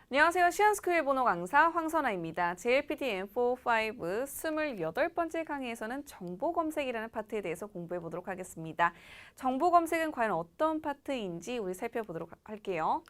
안녕하세요. 시안스쿨 번호 강사 황선아입니다. JLPT M45 28번째 강의에서는 정보 검색이라는 파트에 대해서 공부해 보도록 하겠습니다. 정보 검색은 과연 어떤 파트인지 우리 살펴보도록 할게요.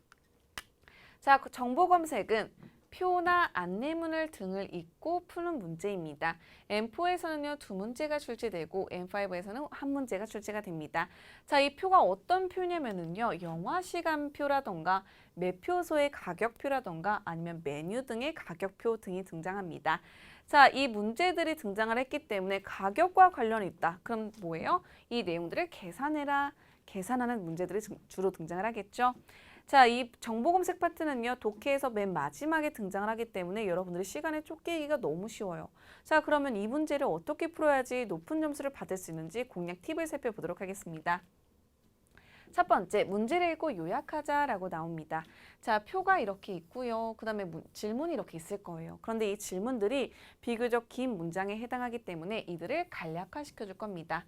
자, 정보 검색은 표나 안내문을 등을 읽고 푸는 문제입니다. M4에서는요, 두 문제가 출제되고 M5에서는 한 문제가 출제가 됩니다. 자, 이 표가 어떤 표냐면은요, 영화 시간표라던가 매표소의 가격표라던가 아니면 메뉴 등의 가격표 등이 등장합니다. 자, 이 문제들이 등장을 했기 때문에 가격과 관련이 있다. 그럼 뭐예요? 이 내용들을 계산해라. 계산하는 문제들이 주로 등장을 하겠죠. 자, 이 정보 검색 파트는요, 독해에서 맨 마지막에 등장을 하기 때문에 여러분들이 시간에 쫓기기가 너무 쉬워요. 자, 그러면 이 문제를 어떻게 풀어야지 높은 점수를 받을 수 있는지 공략 팁을 살펴보도록 하겠습니다. 첫 번째, 문제를 읽고 요약하자라고 나옵니다. 자, 표가 이렇게 있고요. 그 다음에 질문이 이렇게 있을 거예요. 그런데 이 질문들이 비교적 긴 문장에 해당하기 때문에 이들을 간략화시켜 줄 겁니다.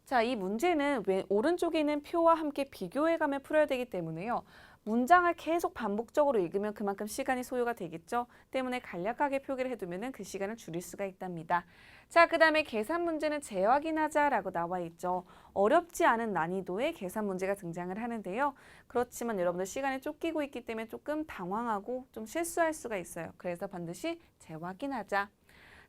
자, 이 문제는 오른쪽에 있는 표와 함께 비교해가며 풀어야 되기 때문에요. 문장을 계속 반복적으로 읽으면 그만큼 시간이 소요가 되겠죠. 때문에 간략하게 표기를 해두면 그 시간을 줄일 수가 있답니다. 자, 그 다음에 계산 문제는 재확인하자라고 나와 있죠. 어렵지 않은 난이도의 계산 문제가 등장을 하는데요. 그렇지만 여러분들 시간에 쫓기고 있기 때문에 조금 당황하고 좀 실수할 수가 있어요. 그래서 반드시 재확인하자.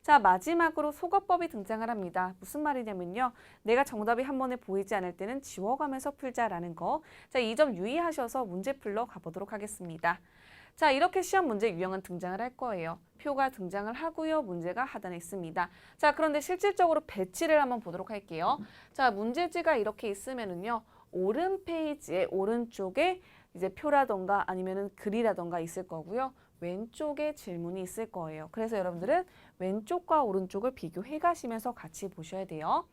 자, 마지막으로 속어법이 등장을 합니다. 무슨 말이냐면요. 내가 정답이 한 번에 보이지 않을 때는 지워가면서 풀자라는 거. 자, 이 점 유의하셔서 문제 풀러 가보도록 하겠습니다. 자, 이렇게 시험 문제 유형은 등장을 할 거예요. 표가 등장을 하고요. 문제가 하단에 있습니다. 자, 그런데 실질적으로 배치를 한번 보도록 할게요. 자, 문제지가 이렇게 있으면은요. 오른 페이지에 오른쪽에 이제 표라던가 아니면은 글이라던가 있을 거고요. 왼쪽에 질문이 있을 거예요. 그래서 여러분들은 왼쪽과 오른쪽을 비교해 가시면서 같이 보셔야 돼요.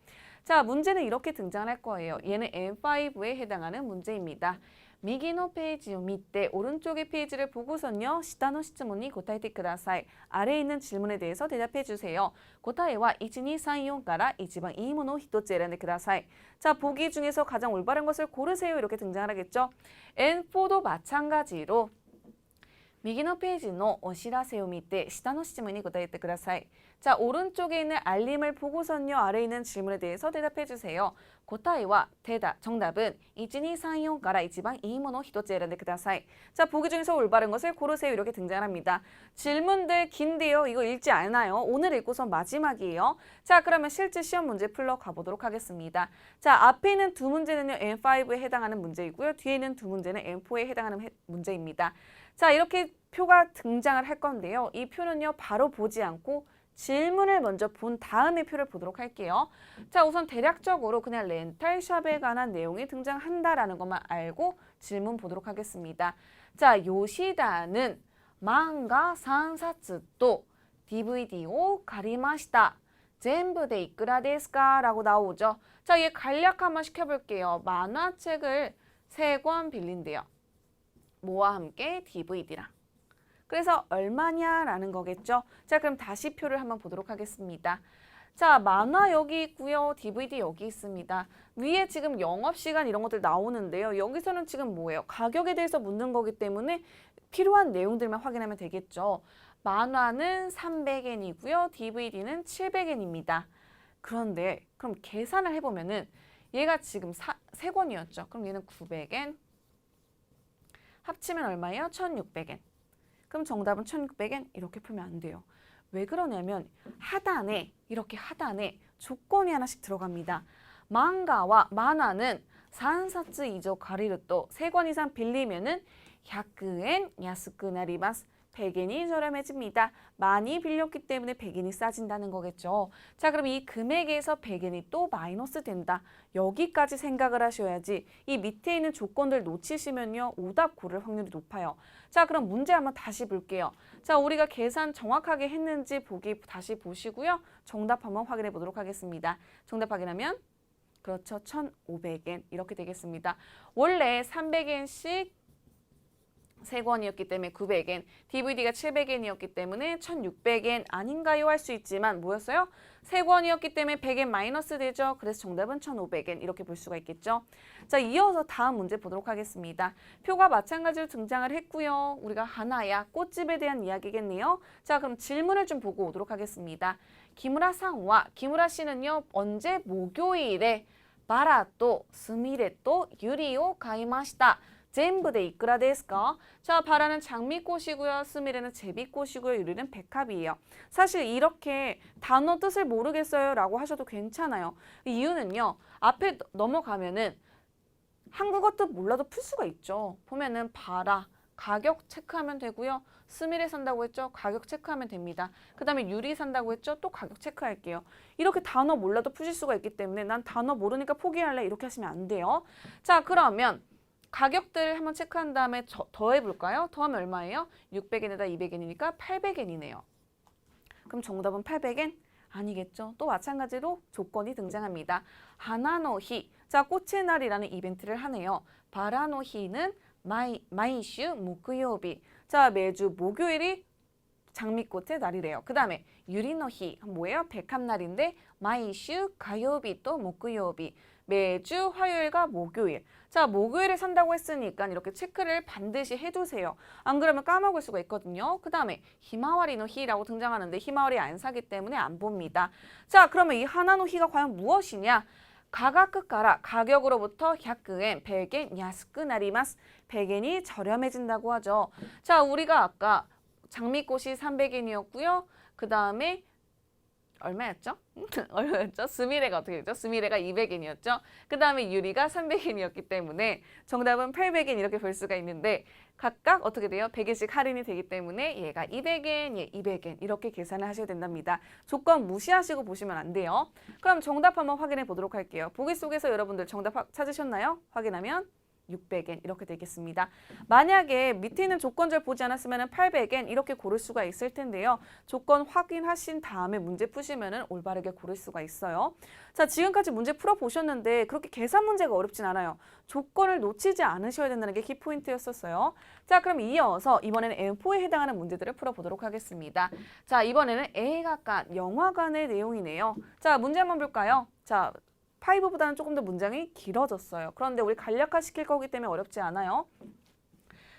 자, 문제는 이렇게 등장을 할 거예요. 얘는 M5에 해당하는 문제입니다. 미기노 페이지요 밑에 오른쪽의 페이지를 보고선요. 시타노 시즈문이 고타이테 쿠다사이. 아래에 있는 질문에 대해서 대답해 주세요. 고타에와 1, 2, 3, 4から一番いいものを1つ選んでください. 자, 보기 중에서 가장 올바른 것을 고르세요. 이렇게 등장을 하겠죠. N4도 마찬가지로 右のページのお知らせを見て下の質問に答えてください. 자, 오른쪽에 있는 알림을 보고선요. 아래에 있는 질문에 대해서 대답해 주세요. 答えは 정답은 1, 2, 3, 4から一番いいものを1つ選んでください. 자, 보기 중에서 올바른 것을 고르세요. 이렇게 등장합니다. 질문들 긴데요. 이거 읽지 않아요. 오늘 읽고서 마지막이에요. 자, 그러면 실제 시험 문제 풀러 가보도록 하겠습니다. 자, 앞에 있는 두 문제는요. M5에 해당하는 문제이고요. 뒤에 있는 두 문제는 M4에 해당하는 문제입니다. 자, 이렇게 표가 등장을 할 건데요. 이 표는요, 바로 보지 않고 질문을 먼저 본 다음에 표를 보도록 할게요. 자, 우선 대략적으로 그냥 렌탈샵에 관한 내용이 등장한다라는 것만 알고 질문 보도록 하겠습니다. 자, 요시다는 망가 3冊と DVDを借りました. 全部でいくらですか? 라고 나오죠. 자, 얘 간략 한번 시켜볼게요. 만화책을 3권 빌린대요. 뭐와 함께? DVD랑. 그래서 얼마냐라는 거겠죠. 자, 그럼 다시 표를 한번 보도록 하겠습니다. 자, 만화 여기 있고요. DVD 여기 있습니다. 위에 지금 영업시간 이런 것들 나오는데요. 여기서는 지금 뭐예요? 가격에 대해서 묻는 거기 때문에 필요한 내용들만 확인하면 되겠죠. 만화는 300엔이고요. DVD는 700엔입니다. 그런데 그럼 계산을 해보면은 얘가 지금 3권이었죠. 그럼 얘는 900엔. 합치면 얼마예요? 1600엔. 그럼 정답은 1600엔 이렇게 풀면 안 돼요. 왜 그러냐면 하단에 이렇게 하단에 조건이 하나씩 들어갑니다. 망가와 만화는 3冊以上借りると 3권 이상 빌리면은 100엔 야스쿠 나리마스. 100엔이 저렴해집니다. 많이 빌렸기 때문에 100엔이 싸진다는 거겠죠. 자, 그럼 이 금액에서 100엔이 또 마이너스 된다. 여기까지 생각을 하셔야지 이 밑에 있는 조건들 놓치시면요. 오답 고를 확률이 높아요. 자, 그럼 문제 한번 다시 볼게요. 자, 우리가 계산 정확하게 했는지 보기 다시 보시고요. 정답 한번 확인해 보도록 하겠습니다. 정답 확인하면 그렇죠. 1,500엔 이렇게 되겠습니다. 원래 300엔씩 3권이었기 때문에 900엔, DVD가 700엔이었기 때문에 1600엔 아닌가요? 할 수 있지만 뭐였어요? 3권이었기 때문에 100엔 마이너스 되죠. 그래서 정답은 1500엔 이렇게 볼 수가 있겠죠. 자, 이어서 다음 문제 보도록 하겠습니다. 표가 마찬가지로 등장을 했고요. 우리가 하나야 꽃집에 대한 이야기겠네요. 자, 그럼 질문을 좀 보고 오도록 하겠습니다. 기무라さん와 기무라 씨는요. 언제 목요일에 바라 또 스미레 또 유리を買いました. 全部でいくらですか? 자, 바라는 장미꽃이고요. 스미레는 제비꽃이고요. 유리는 백합이에요. 사실 이렇게 단어 뜻을 모르겠어요 라고 하셔도 괜찮아요. 이유는요. 앞에 넘어가면은 한국어 뜻 몰라도 풀 수가 있죠. 보면은 바라, 가격 체크하면 되고요. 스미레 산다고 했죠? 가격 체크하면 됩니다. 그 다음에 유리 산다고 했죠? 또 가격 체크할게요. 이렇게 단어 몰라도 푸실 수가 있기 때문에 난 단어 모르니까 포기할래 이렇게 하시면 안 돼요. 자, 그러면 가격들 한번 체크한 다음에 더해볼까요? 더하면 얼마예요? 600엔에다 200엔이니까 800엔이네요. 그럼 정답은 800엔? 아니겠죠. 또 마찬가지로 조건이 등장합니다. 하나노히, 자, 꽃의 날이라는 이벤트를 하네요. 바라노히는 마이슈 목요일, 자, 매주 목요일이 장미꽃의 날이래요. 그 다음에 유리노히 뭐예요? 백합날인데 마이슈 가요비 또 목요일, 매주 화요일과 목요일. 자, 목요일에 산다고 했으니까 이렇게 체크를 반드시 해두세요. 안 그러면 까먹을 수가 있거든요. 그 다음에 히마와리노히라고 등장하는데 히마와리 안 사기 때문에 안 봅니다. 자, 그러면 이 하나노히가 과연 무엇이냐? 가가크가라 가격으로부터 100엔, 100엔 야스쿠 나리마스. 100엔이 저렴해진다고 하죠. 자, 우리가 아까 장미꽃이 300엔이었고요. 그 다음에 얼마였죠? 얼마였죠? 스미레가 어떻게 됐죠? 스미레가 200엔이었죠. 그 다음에 유리가 300엔이었기 때문에 정답은 800엔 이렇게 볼 수가 있는데 각각 어떻게 돼요? 100엔씩 할인이 되기 때문에 얘가 200엔, 얘 200엔 이렇게 계산을 하셔야 된답니다. 조건 무시하시고 보시면 안 돼요. 그럼 정답 한번 확인해 보도록 할게요. 보기 속에서 여러분들 정답 찾으셨나요? 확인하면 600엔 이렇게 되겠습니다. 만약에 밑에 있는 조건절 보지 않았으면 800엔 이렇게 고를 수가 있을 텐데요. 조건 확인하신 다음에 문제 푸시면 올바르게 고를 수가 있어요. 자, 지금까지 문제 풀어보셨는데 그렇게 계산 문제가 어렵진 않아요. 조건을 놓치지 않으셔야 된다는 게 키포인트였었어요. 자, 그럼 이어서 이번에는 M4에 해당하는 문제들을 풀어보도록 하겠습니다. 자, 이번에는 에이가관, 영화관의 내용이네요. 자, 문제 한번 볼까요? 자, 5보다는 조금 더 문장이 길어졌어요. 그런데 우리 간략화 시킬 거기 때문에 어렵지 않아요.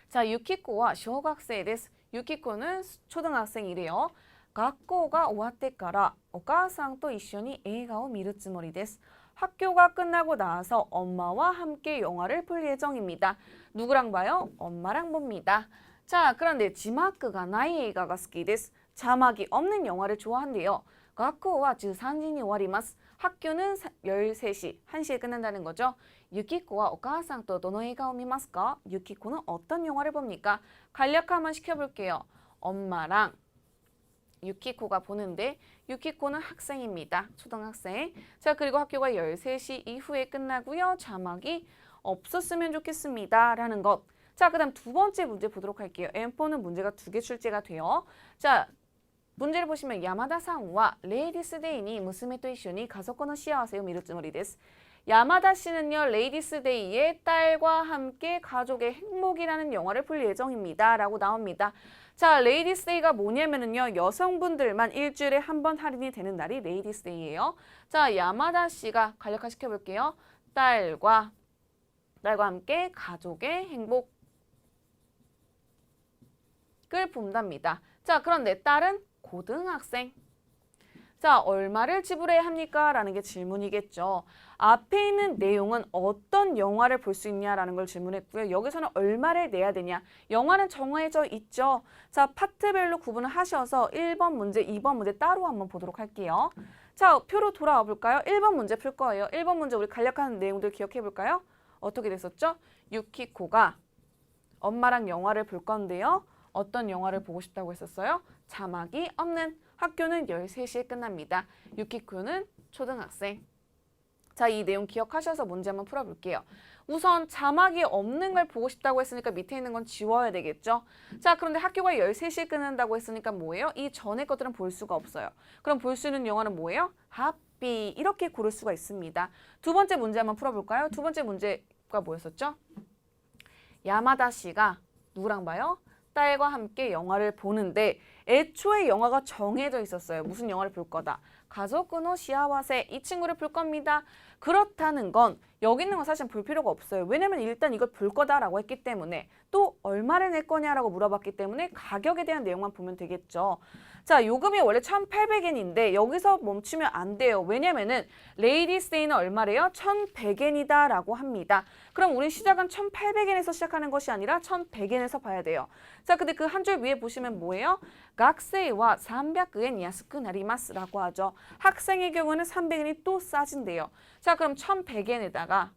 자, 유키코와小学生です. 유키코는 초등학생이래요. 学校が終わってからお母さんと一緒に映画を見るつもりです. 학교가 끝나고 나서 엄마와 함께 영화를 볼 예정입니다. 누구랑 봐요? 엄마랑 봅니다. 자, 그런데 지마크가 나이映画が好きです. 자막이 없는 영화를 좋아한대요. 学校は13時に終わります. 학교는 13시, 1시에 끝난다는 거죠. 유키코와 오카상또 도노映画を見ますか? 유키코는 어떤 영화를 봅니까? 간략화만 시켜볼게요. 엄마랑 유키코가 보는데 유키코는 학생입니다. 초등학생. 자, 그리고 학교가 13시 이후에 끝나고요. 자막이 없었으면 좋겠습니다. 라는 것. 자, 그 다음 두 번째 문제 보도록 할게요. M4는 문제가 2개 출제가 돼요. 자, 문제를 보시면 야마다さん와 레이디스데이니娘と一緒に家族の幸せを見るつもりです. 야마다 씨는요, 레이디스데이에 딸과 함께 가족의 행복이라는 영화를 볼 예정입니다. 라고 나옵니다. 자, 레이디스데이가 뭐냐면은요, 여성분들만 일주일에 한 번 할인이 되는 날이 레이디스데이예요. 자, 야마다 씨가 간략화 시켜볼게요. 딸과 함께 가족의 행복을 본답니다. 자, 그런데 딸은 고등학생. 자, 얼마를 지불해야 합니까? 라는 게 질문이겠죠. 앞에 있는 내용은 어떤 영화를 볼 수 있냐라는 걸 질문했고요. 여기서는 얼마를 내야 되냐. 영화는 정해져 있죠. 자, 파트별로 구분을 하셔서 1번 문제, 2번 문제 따로 한번 보도록 할게요. 자, 표로 돌아와 볼까요? 1번 문제 풀 거예요. 1번 문제 우리 간략한 내용들 기억해 볼까요? 어떻게 됐었죠? 유키코가 엄마랑 영화를 볼 건데요. 어떤 영화를 보고 싶다고 했었어요? 자막이 없는. 학교는 13시에 끝납니다. 유키코는 초등학생. 자, 이 내용 기억하셔서 문제 한번 풀어볼게요. 우선 자막이 없는 걸 보고 싶다고 했으니까 밑에 있는 건 지워야 되겠죠. 자, 그런데 학교가 13시에 끝난다고 했으니까 뭐예요? 이 전에 것들은 볼 수가 없어요. 그럼 볼 수 있는 영화는 뭐예요? 하삐. 이렇게 고를 수가 있습니다. 두 번째 문제 한번 풀어볼까요? 두 번째 문제가 뭐였었죠? 야마다 씨가 누구랑 봐요? 딸과 함께 영화를 보는데 애초에 영화가 정해져 있었어요. 무슨 영화를 볼 거다. 가족의 시아와세 이 친구를 볼 겁니다. 그렇다는 건 여기 있는 건 사실 볼 필요가 없어요. 왜냐면 일단 이걸 볼 거다라고 했기 때문에 또 얼마를 낼 거냐라고 물어봤기 때문에 가격에 대한 내용만 보면 되겠죠. 자, 요금이 원래 1,800엔인데 여기서 멈추면 안 돼요. 왜냐면은 레이디스 데이는 얼마래요? 1,100엔이다 라고 합니다. 그럼 우리 시작은 1,800엔에서 시작하는 것이 아니라 1,100엔에서 봐야 돼요. 자, 근데 그 한 줄 위에 보시면 뭐예요? 학생과 300엔 야스쿠 나리마스라고 하죠. 학생의 경우는 300엔이 또 싸진대요. 자, 그럼 1,100엔에다가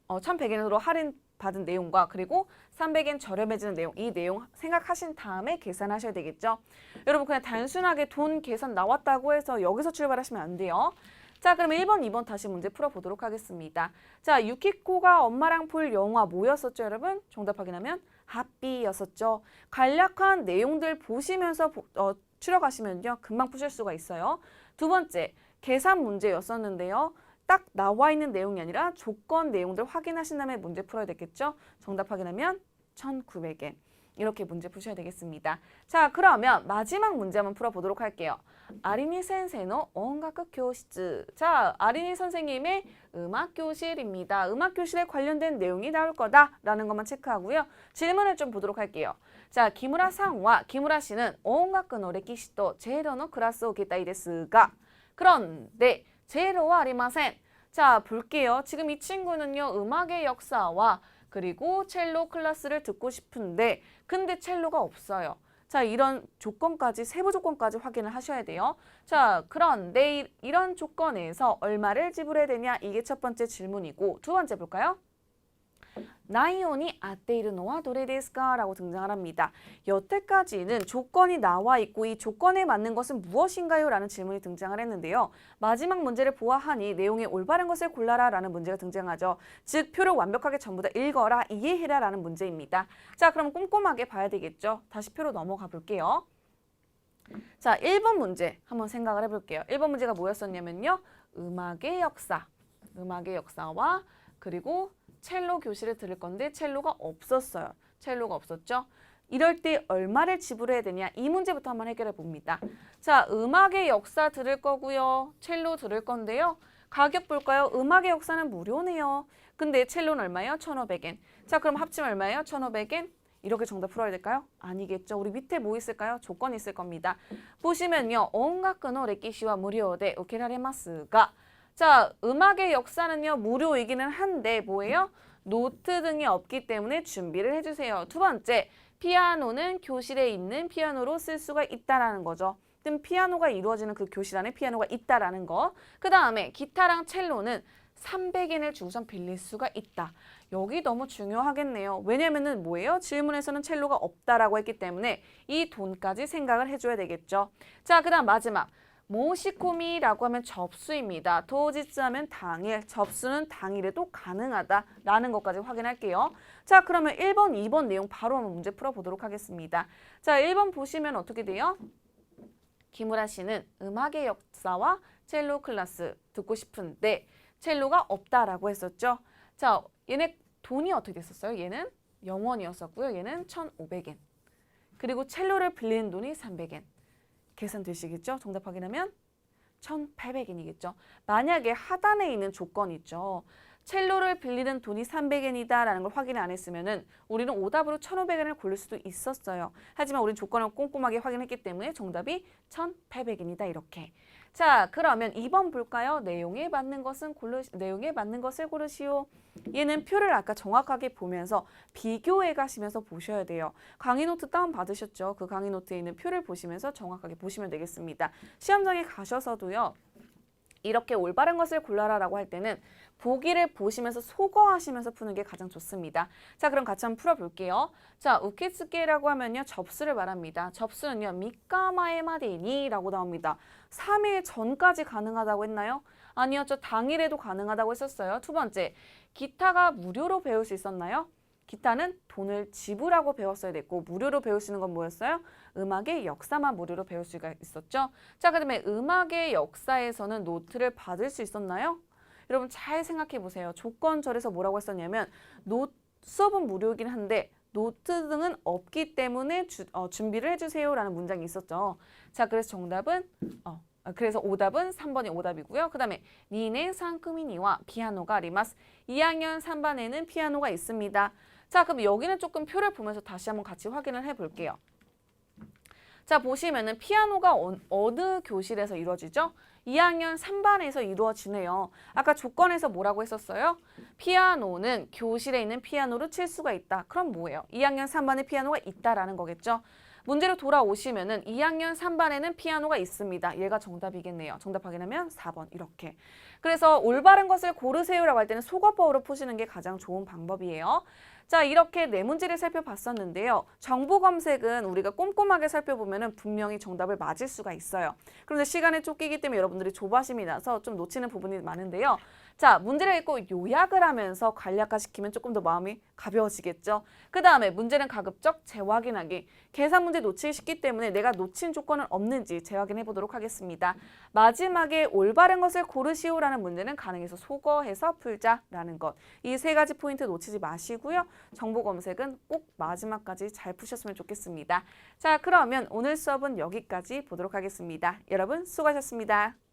1,100엔으로 할인 받은 내용과 그리고 300엔 저렴해지는 내용, 이 내용 생각하신 다음에 계산하셔야 되겠죠. 여러분 그냥 단순하게 돈 계산 나왔다고 해서 여기서 출발하시면 안 돼요. 자, 그럼 1번, 2번 다시 문제 풀어보도록 하겠습니다. 자, 유키코가 엄마랑 볼 영화 뭐였었죠, 여러분? 정답 확인하면 하삐였었죠. 간략한 내용들 보시면서 추려가시면요. 금방 푸실 수가 있어요. 두 번째, 계산 문제였었는데요. 딱 나와 있는 내용이 아니라 조건 내용들 확인하신 다음에 문제 풀어야 되겠죠? 정답 확인하면 1,900엔. 이렇게 문제 푸셔야 되겠습니다. 자, 그러면 마지막 문제 한번 풀어보도록 할게요. 아리니 센세의 온가쿠 교실. 자, 아리니 선생님의 음악 교실입니다. 음악 교실에 관련된 내용이 나올 거다라는 것만 체크하고요. 질문을 좀 보도록 할게요. 자, 기무라 상과 기무라 씨는 온가쿠의 레키시토 제로의 클래스를受けたいですが 그런데 제로와 아리마센. 자, 볼게요. 지금 이 친구는요. 음악의 역사와 그리고 첼로 클래스를 듣고 싶은데 근데 첼로가 없어요. 자, 이런 조건까지 세부 조건까지 확인을 하셔야 돼요. 자, 그런데 이런 조건에서 얼마를 지불해야 되냐? 이게 첫 번째 질문이고 두 번째 볼까요? 나이온이 아테이르노와 도레데스까? 라고 등장을 합니다. 여태까지는 조건이 나와 있고 이 조건에 맞는 것은 무엇인가요? 라는 질문이 등장을 했는데요. 마지막 문제를 보아하니 내용에 올바른 것을 골라라 라는 문제가 등장하죠. 즉 표를 완벽하게 전부 다 읽어라, 이해해라 라는 문제입니다. 자, 그럼 꼼꼼하게 봐야 되겠죠. 다시 표로 넘어가 볼게요. 자, 1번 문제 한번 생각을 해볼게요. 1번 문제가 뭐였었냐면요. 음악의 역사와 그리고 첼로 교실을 들을 건데 첼로가 없었어요. 첼로가 없었죠? 이럴 때 얼마를 지불해야 되냐? 이 문제부터 한번 해결해 봅니다. 자, 음악의 역사 들을 거고요. 첼로 들을 건데요. 가격 볼까요? 음악의 역사는 무료네요. 근데 첼로는 얼마예요? 1,500엔. 자, 그럼 합치면 얼마예요? 1,500엔? 이렇게 정답 풀어야 될까요? 아니겠죠. 우리 밑에 뭐 있을까요? 조건이 있을 겁니다. 보시면요. 온가쿠의 레키시와 무료で 受けられますが 자, 음악의 역사는요. 무료이기는 한데 뭐예요? 노트 등이 없기 때문에 준비를 해주세요. 두 번째, 피아노는 교실에 있는 피아노로 쓸 수가 있다라는 거죠. 그럼 피아노가 이루어지는 그 교실 안에 피아노가 있다라는 거. 그 다음에 기타랑 첼로는 300엔을 주고선 빌릴 수가 있다. 여기 너무 중요하겠네요. 왜냐면은 뭐예요? 질문에서는 첼로가 없다라고 했기 때문에 이 돈까지 생각을 해줘야 되겠죠. 자, 그 다음 마지막. 모시코미라고 하면 접수입니다. 도지츠 하면 당일, 접수는 당일에도 가능하다라는 것까지 확인할게요. 자, 그러면 1번, 2번 내용 바로 한번 문제 풀어보도록 하겠습니다. 자, 1번 보시면 어떻게 돼요? 기무라 씨는 음악의 역사와 첼로 클래스 듣고 싶은데 첼로가 없다라고 했었죠. 자, 얘네 돈이 어떻게 됐었어요? 얘는 0원이었었고요. 얘는 1,500엔. 그리고 첼로를 빌리는 돈이 300엔. 계산되시겠죠? 정답 확인하면 1,800엔이겠죠. 만약에 하단에 있는 조건 있죠. 첼로를 빌리는 돈이 300엔이다라는 걸 확인 안 했으면은 우리는 오답으로 1,500엔을 고를 수도 있었어요. 하지만 우린 조건을 꼼꼼하게 확인했기 때문에 정답이 1,800엔이다 이렇게. 자, 그러면 2번 볼까요? 내용에 맞는 것을 고르시오. 얘는 표를 아까 정확하게 보면서 비교해 가시면서 보셔야 돼요. 강의 노트 다운 받으셨죠? 그 강의 노트에 있는 표를 보시면서 정확하게 보시면 되겠습니다. 시험장에 가셔서도요. 이렇게 올바른 것을 골라라라고 할 때는 보기를 보시면서 소거하시면서 푸는 게 가장 좋습니다. 자, 그럼 같이 한번 풀어볼게요. 자, 우케츠케라고 하면요. 접수를 말합니다. 접수는요. 미카마에 마데니라고 나옵니다. 3일 전까지 가능하다고 했나요? 아니었죠. 당일에도 가능하다고 했었어요. 두 번째, 기타가 무료로 배울 수 있었나요? 기타는 돈을 지불하고 배웠어야 됐고 무료로 배울 수 있는 건 뭐였어요? 음악의 역사만 무료로 배울 수가 있었죠. 자, 그다음에 음악의 역사에서는 노트를 받을 수 있었나요? 여러분 잘 생각해 보세요. 조건절에서 뭐라고 했었냐면 수업은 무료이긴 한데 노트 등은 없기 때문에 준비를 해주세요라는 문장이 있었죠. 자, 그래서 그래서 오답은 3번이 오답이고요. 그 다음에 니네 상쿠미니와 피아노가 아리마스. 2학년 3반에는 피아노가 있습니다. 자, 그럼 여기는 조금 표를 보면서 다시 한번 같이 확인을 해볼게요. 자, 보시면은 피아노가 어느 교실에서 이루어지죠? 2학년 3반에서 이루어지네요. 아까 조건에서 뭐라고 했었어요? 피아노는 교실에 있는 피아노를 칠 수가 있다. 그럼 뭐예요? 2학년 3반에 피아노가 있다라는 거겠죠? 문제로 돌아오시면은 2학년 3반에는 피아노가 있습니다. 얘가 정답이겠네요. 정답 확인하면 4번 이렇게. 그래서 올바른 것을 고르세요라고 할 때는 속어법으로 푸시는 게 가장 좋은 방법이에요. 자, 이렇게 네 문제를 살펴봤었는데요. 정보 검색은 우리가 꼼꼼하게 살펴보면 분명히 정답을 맞을 수가 있어요. 그런데 시간에 쫓기기 때문에 여러분들이 조바심이 나서 좀 놓치는 부분이 많은데요. 자, 문제를 읽고 요약을 하면서 간략화시키면 조금 더 마음이 가벼워지겠죠. 그 다음에 문제는 가급적 재확인하기. 계산 문제 놓치기 쉽기 때문에 내가 놓친 조건은 없는지 재확인해 보도록 하겠습니다. 마지막에 올바른 것을 고르시오라는 문제는 가능해서 속어해서 풀자라는 것. 이 세 가지 포인트 놓치지 마시고요. 정보 검색은 꼭 마지막까지 잘 푸셨으면 좋겠습니다. 자, 그러면 오늘 수업은 여기까지 보도록 하겠습니다. 여러분 수고하셨습니다.